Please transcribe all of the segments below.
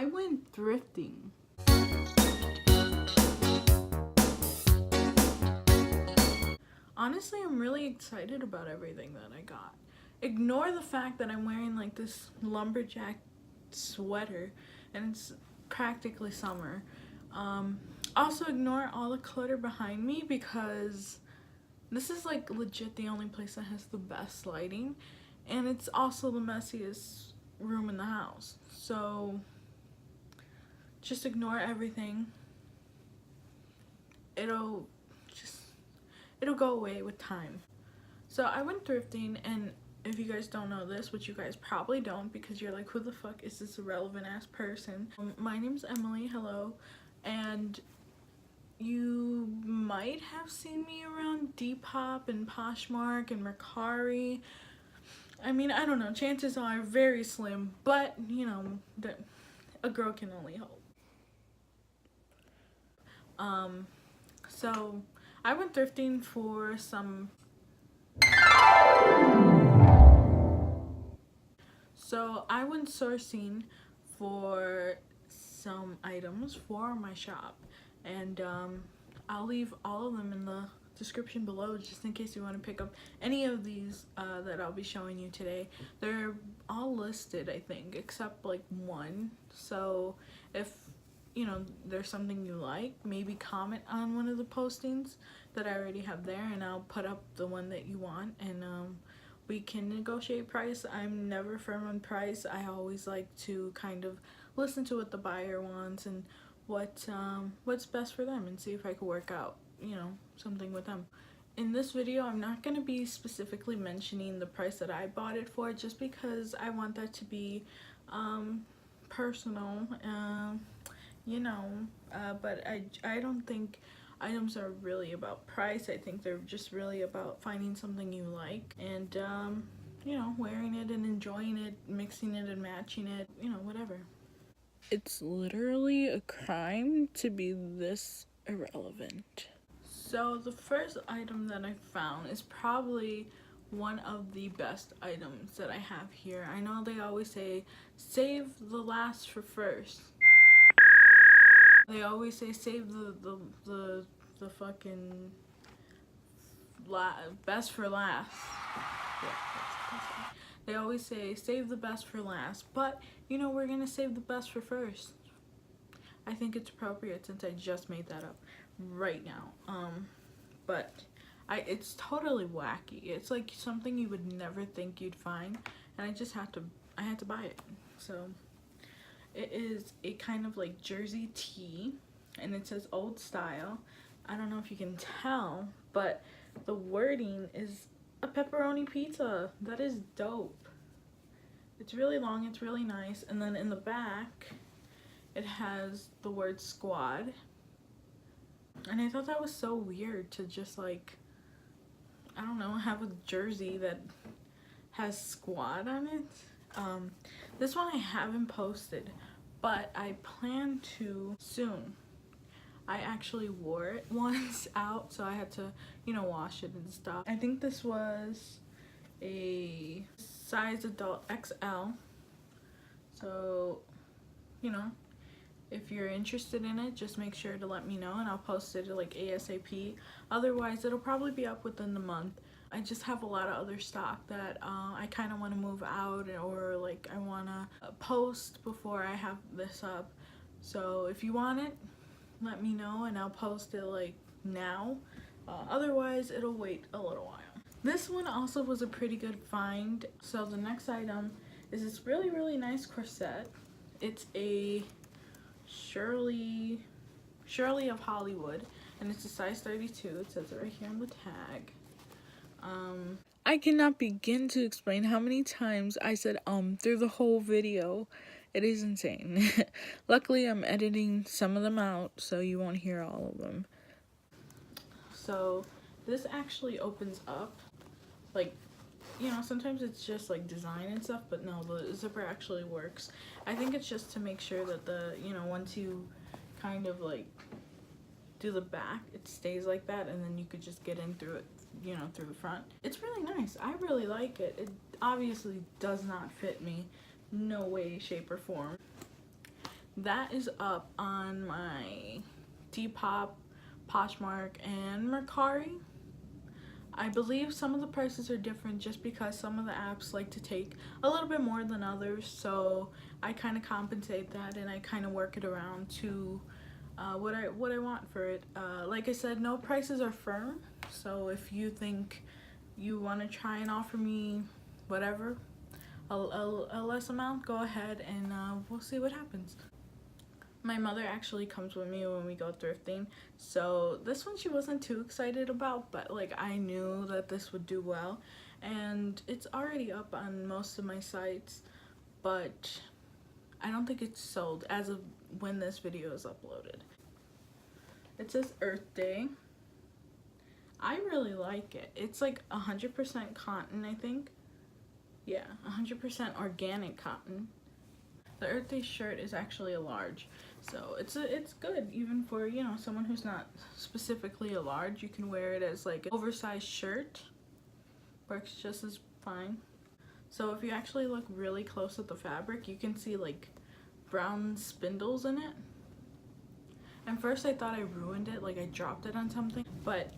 I went thrifting. Honestly, I'm really excited about everything that I got. Ignore the fact that I'm wearing like this lumberjack sweater and it's practically summer. Also ignore all the clutter behind me because this is like legit the only place that has the best lighting, and it's also the messiest room in the house. So just ignore everything. It'll go away with time. So I went thrifting, and if you guys don't know this, which you guys probably don't because you're like, who the fuck is this irrelevant ass person? My name's Emily, hello, and you might have seen me around Depop and Poshmark and Mercari. I mean, I don't know, chances are very slim, but you know, a girl can only hope. So I went thrifting for some I went sourcing for some items for my shop, and I'll leave all of them in the description below just in case you want to pick up any of these that I'll be showing you today. They're all listed, I think, except like one. So if you know there's something you like, maybe comment on one of the postings that I already have there, and I'll put up the one that you want, and we can negotiate price. I'm never firm on price. I always like to kind of listen to what the buyer wants and what's best for them, and see if I could work out, you know, something with them. In this video, I'm not going to be specifically mentioning the price that I bought it for, just because I want that to be personal, you know, but I don't think items are really about price. I think they're just really about finding something you like and you know, wearing it and enjoying it, mixing it and matching it, you know, whatever. It's literally a crime to be this irrelevant. So the first item that I found is probably one of the best items that I have here. I know they always say save the last for first. They always say save the fucking best for last. Yeah, that's they always say save the best for last, but you know, we're gonna save the best for first. I think it's appropriate since I just made that up right now. But it's totally wacky. It's like something you would never think you'd find, and I had to buy it. So it is a kind of like jersey tee, and it says old style. I don't know if you can tell, but the wording is a pepperoni pizza. That is dope. It's really long, it's really nice, and then in the back it has the word squad. And I thought that was so weird to just like, I don't know, have a jersey that has squad on it. This one I haven't posted, but I plan to soon. I actually wore it once out, so I had to, you know, wash it and stuff. I think this was a size adult XL. So, you know, if you're interested in it, just make sure to let me know and I'll post it like ASAP. Otherwise, it'll probably be up within the month. I just have a lot of other stock that I kind of want to move out, or like I want to post before I have this up. So if you want it, let me know and I'll post it like now. Otherwise, it'll wait a little while. This one also was a pretty good find. So the next item is this really, really nice corset. It's a Shirley of Hollywood, and it's a size 32. It says it right here on the tag. I cannot begin to explain how many times I said through the whole video. It is insane. Luckily, I'm editing some of them out, so you won't hear all of them. So this actually opens up, like, you know, sometimes it's just like design and stuff, but no, the zipper actually works. I think it's just to make sure that the, you know, once you kind of like do the back, it stays like that, and then you could just get in through it, you know, through the front. It's really nice. I really like it. It obviously does not fit me. No way, shape, or form. That is up on my Depop, Poshmark, and Mercari. I believe some of the prices are different just because some of the apps like to take a little bit more than others, so I kind of compensate that and I kind of work it around to what I want for it. Like I said, no prices are firm, so if you think you want to try and offer me whatever, a less amount, go ahead and we'll see what happens. My mother actually comes with me when we go thrifting, so this one she wasn't too excited about, but like I knew that this would do well, and it's already up on most of my sites, but I don't think it's sold as of when this video is uploaded. It says Earth Day. I really like it. It's like 100% cotton, I think. Yeah, 100% organic cotton. The Earth Day shirt is actually a large, so it's good even for, you know, someone who's not specifically a large. You can wear it as like an oversized shirt. Works just as fine. So if you actually look really close at the fabric, you can see like brown spindles in it. And first I thought I ruined it, like I dropped it on something, but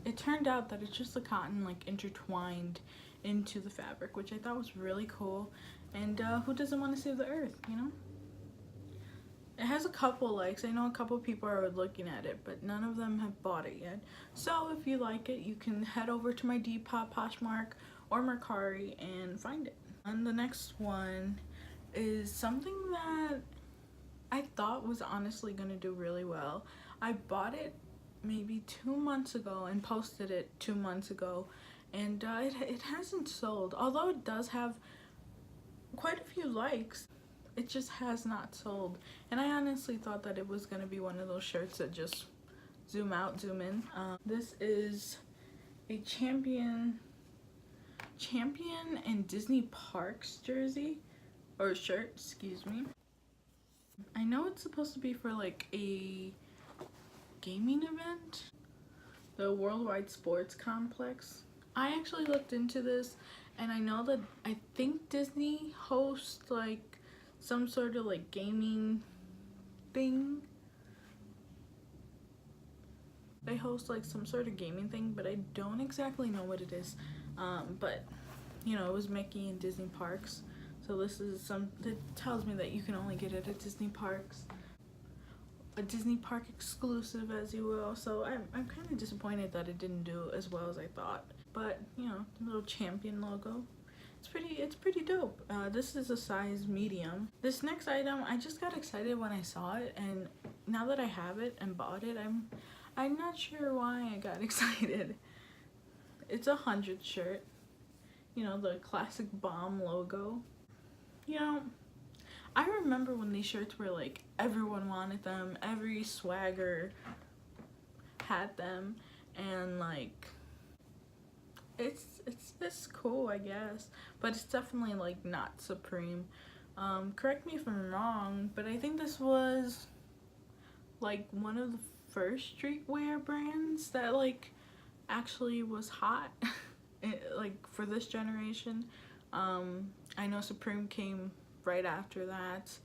it turned out that it's just the cotton like intertwined into the fabric, which I thought was really cool. And who doesn't want to save the earth, you know? It has a couple likes. I know a couple people are looking at it, but none of them have bought it yet. So if you like it, you can head over to my Depop, Poshmark, or Mercari and find it. And the next one is something that I thought was honestly going to do really well. I bought it maybe 2 months ago and posted it 2 months ago, and it hasn't sold. Although it does have quite a few likes, it just has not sold. And I honestly thought that it was going to be one of those shirts that just zoom out, zoom in. This is a champion and Disney Parks jersey, or shirt, excuse me. I know it's supposed to be for like a gaming event, the Worldwide Sports Complex. I actually looked into this, and I know that I think Disney hosts like some sort of like gaming thing. They host like some sort of gaming thing, but I don't exactly know what it is. But you know, it was Mickey and Disney Parks, so this is it tells me that you can only get it at Disney Parks, a Disney Park exclusive, as you will. So I'm kind of disappointed that it didn't do as well as I thought. But you know, the little champion logo, it's pretty dope. This is a size medium. This next item, I just got excited when I saw it, and now that I have it and bought it, I'm not sure why I got excited. It's a 100 shirt. You know, the classic bomb logo. You know, I remember when these shirts were like, everyone wanted them, every swagger had them, and like, it's cool, I guess, but it's definitely like not Supreme. Correct me if I'm wrong, but I think this was like one of the first streetwear brands that like actually was hot like for this generation. I know Supreme came right after that,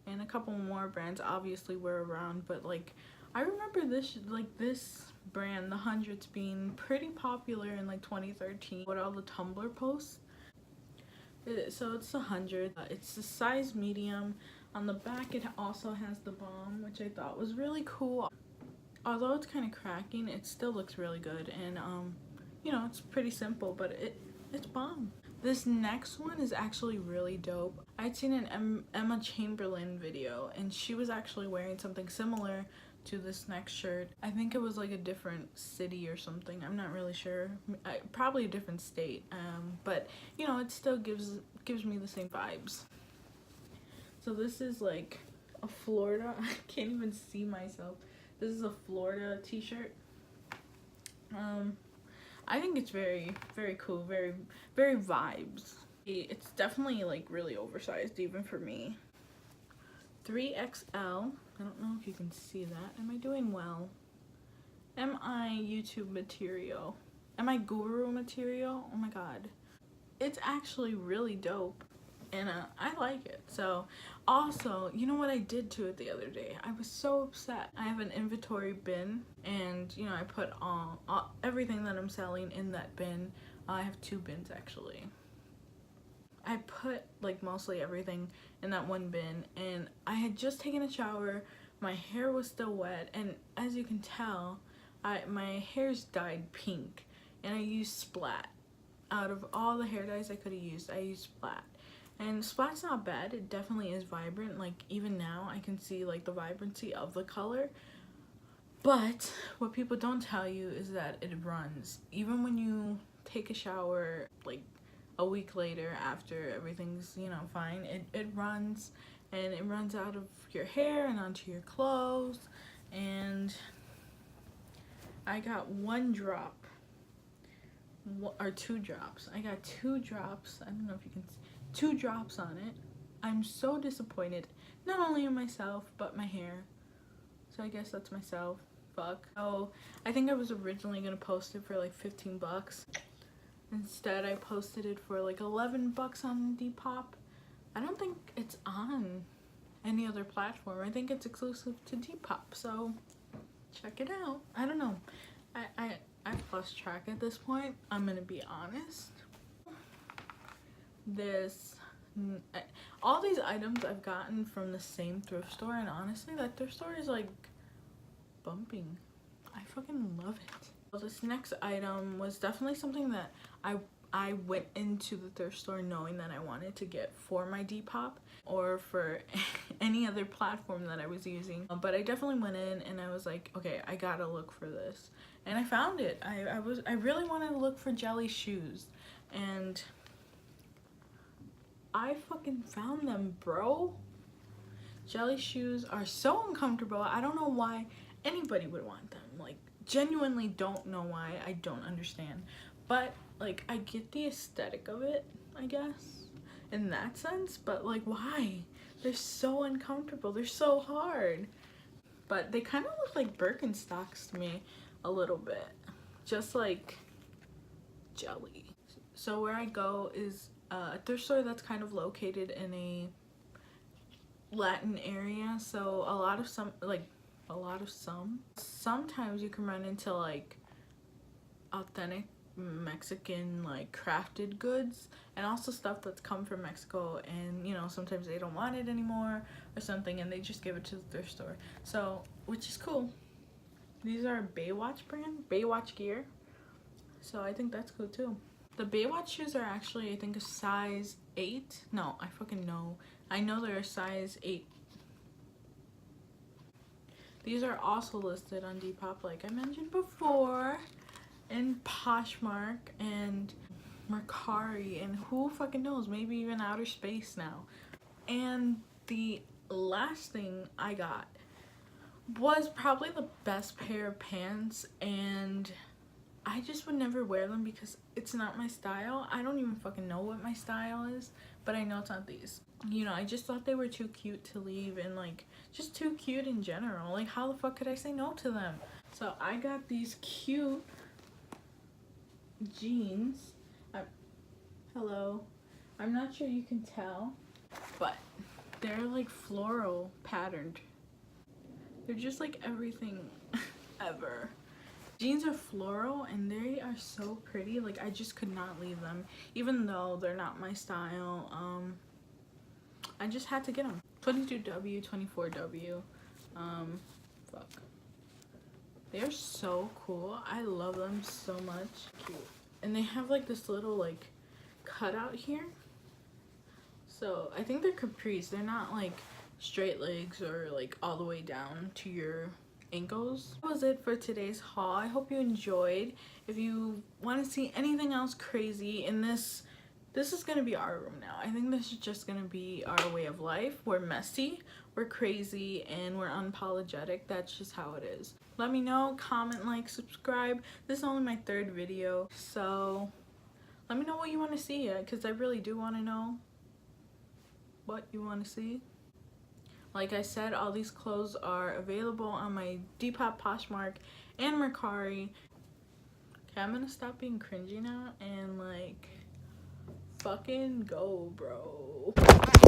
and a couple more brands obviously were around, but like I remember this brand, the hundreds, being pretty popular in like 2013 with all the Tumblr posts. So it's a 100. It's the size medium. On the back it also has the bomb, which I thought was really cool. Although it's kind of cracking, it still looks really good, and you know, it's pretty simple, but it's bomb. This next one is actually really dope. I'd seen an Emma Chamberlain video, and she was actually wearing something similar to this next shirt. I think it was like a different city or something. I'm not really sure. Probably a different state. But you know, it still gives me the same vibes. So this is like a Florida. I can't even see myself. This is a Florida t-shirt. I think it's very, very cool, very, very vibes. It's definitely like really oversized even for me. 3XL. I don't know if you can see that. Am I doing well? Am I YouTube material? Am I guru material? Oh my god. It's actually really dope. and I like it. So also, you know what I did to it the other day? I was so upset. I have an inventory bin, and you know, I put all everything that I'm selling in that bin. I have 2 bins actually. I put like mostly everything in that one bin, and I had just taken a shower. My hair was still wet, and as you can tell, my hair's dyed pink, and I used Splat. Out of all the hair dyes I could have used, I used Splat. And Splat's not bad. It definitely is vibrant. Like even now I can see like the vibrancy of the color. But what people don't tell you is that it runs. Even when you take a shower like a week later after everything's, you know, fine, it runs, and it runs out of your hair and onto your clothes. And I got 1 drop or 2 drops. I got 2 drops. I don't know if you can see 2 drops on it. I'm so disappointed, not only in myself but my hair. So I guess that's myself. Fuck. So I think I was originally gonna post it for like 15 bucks. Instead I posted it for like 11 bucks on Depop. I don't think it's on any other platform. I think it's exclusive to Depop, so check it out. I don't know. I've lost track at this point. I'm gonna be honest. All these items I've gotten from the same thrift store, and honestly that thrift store is like bumping. I fucking love it. Well, this next item was definitely something that I went into the thrift store knowing that I wanted to get for my Depop or for any other platform that I was using. But I definitely went in and I was like, okay, I gotta look for this. And I found it. I really wanted to look for jelly shoes, and I fucking found them, bro. Jelly shoes are so uncomfortable. I don't know why anybody would want them. Like, genuinely don't know why. I don't understand. But like, I get the aesthetic of it, I guess, in that sense, but like, why? They're so uncomfortable. They're so hard. But they kind of look like Birkenstocks to me a little bit, just like jelly. So where I go is a thrift store that's kind of located in a Latin area, so sometimes you can run into like authentic Mexican like crafted goods, and also stuff that's come from Mexico, and you know, sometimes they don't want it anymore or something, and they just give it to the thrift store, so which is cool. These are Baywatch brand, Baywatch gear, so I think that's cool too. The Baywatch shoes are actually, I think, a size 8. No, I fucking know. I know they're a size 8. These are also listed on Depop, like I mentioned before, and Poshmark and Mercari, and who fucking knows, maybe even outer space now. And the last thing I got was probably the best pair of pants, and I just would never wear them because it's not my style. I don't even fucking know what my style is, but I know it's not these. You know, I just thought they were too cute to leave, and like just too cute in general. Like, how the fuck could I say no to them? So I got these cute jeans. Hello. I'm not sure you can tell, but they're like floral patterned. They're just like everything ever. Jeans are floral and they are so pretty. Like, I just could not leave them, even though they're not my style. I just had to get them. 22W, 24W. Fuck. They're so cool. I love them so much. Cute. And they have like this little like cutout here. So I think they're capris. They're not like straight legs or like all the way down to your ankles. That was it for today's haul. I hope you enjoyed. If you want to see anything else crazy in this is gonna be our room now. I think this is just gonna be our way of life. We're messy, we're crazy, and we're unapologetic. That's just how it is. Let me know, comment, like, subscribe. This is only my 3rd video, so let me know what you want to see, because I really do want to know what you want to see. Like I said, all these clothes are available on my Depop, Poshmark, and Mercari. Okay, I'm gonna stop being cringy now and like fucking go, bro.